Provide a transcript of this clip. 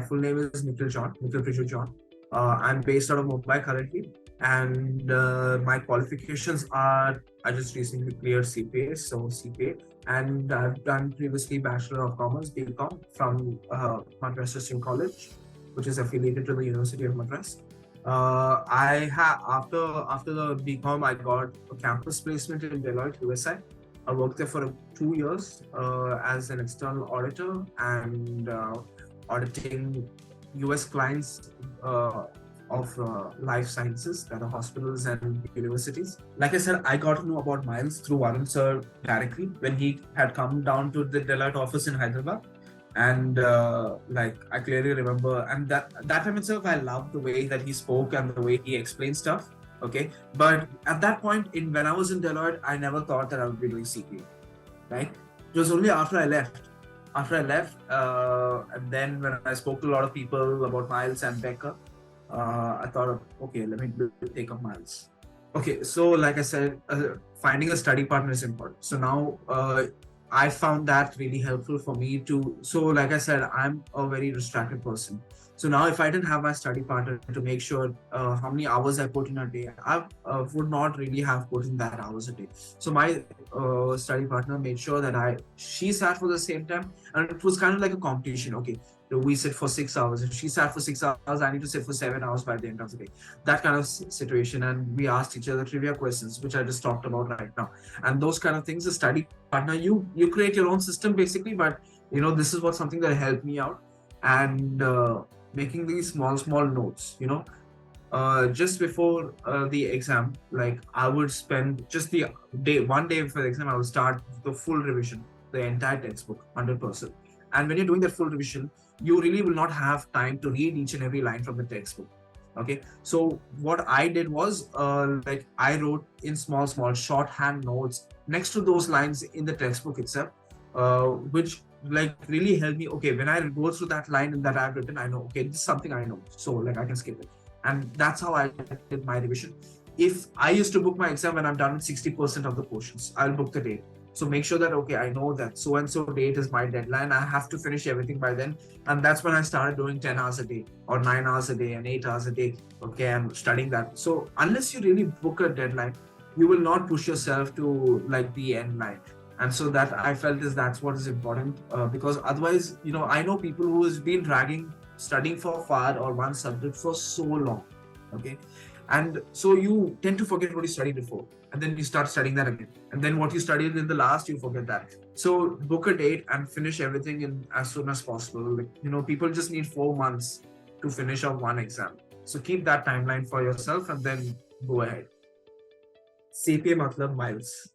full name is Nikhil John. I'm based out of Mumbai currently, and my qualifications are I just recently cleared CPA, so CPA, and I've done previously Bachelor of Commerce (BCom) from Madras Christian College, which is affiliated to the University of Madras. I have after the BCom, I got a campus placement in Deloitte, USA. I worked there for 2 years as an external auditor and auditing US clients of life sciences, that are hospitals and universities. Like I said, I got to know about Miles through Varun sir directly when he had come down to the Deloitte office in Hyderabad. And like I clearly remember, and that time itself, I loved the way that he spoke and the way he explained stuff. Okay, but at that point, in when I was in Deloitte, I never thought that I would be doing CPA. Right? It was only after I left. And then when I spoke to a lot of people about Miles and Becca, I thought, okay, let me take up Miles. Okay, so like I said, finding a study partner is important. So now I found that really helpful for me to. So like I said, I'm a very distracted person. So now if I didn't have my study partner to make sure how many hours I put in a day, I would not really have put in that hours a day. So my study partner made sure that she sat for the same time, and it was kind of like a competition. Okay, we sit for 6 hours. If she sat for 6 hours, I need to sit for 7 hours by the end of the day. That kind of situation. And we asked each other trivia questions, which I just talked about right now. And those kind of things, the study partner, you create your own system basically, but this is what something that helped me out. And making these small notes, just before the exam, like I would spend just the one day before the exam, I would start the full revision, the entire textbook, 100%. And when you're doing that full revision, you really will not have time to read each and every line from the textbook. Okay, so what I did was like I wrote in small shorthand notes next to those lines in the textbook itself, which like really helped me. Okay, when I go through that line that I've written, I know, okay, this is something I know, so like I can skip it. And that's how I did my revision. If I used to book my exam when I'm done with 60% of the portions, I'll book the date. So make sure that, okay, I know that so and so date is my deadline. I have to finish everything by then. And that's when I started doing 10 hours a day or 9 hours a day and 8 hours a day. Okay, I'm studying that. So unless you really book a deadline, you will not push yourself to like the end line. And so that I felt that's what is important, because otherwise, I know people who has been dragging studying for FAR or one subject for so long. Okay. And so you tend to forget what you studied before, and then you start studying that again. And then what you studied in the last, you forget that. So book a date and finish everything in as soon as possible. Like, people just need 4 months to finish up one exam. So keep that timeline for yourself and then go ahead. CPA matlab Miles.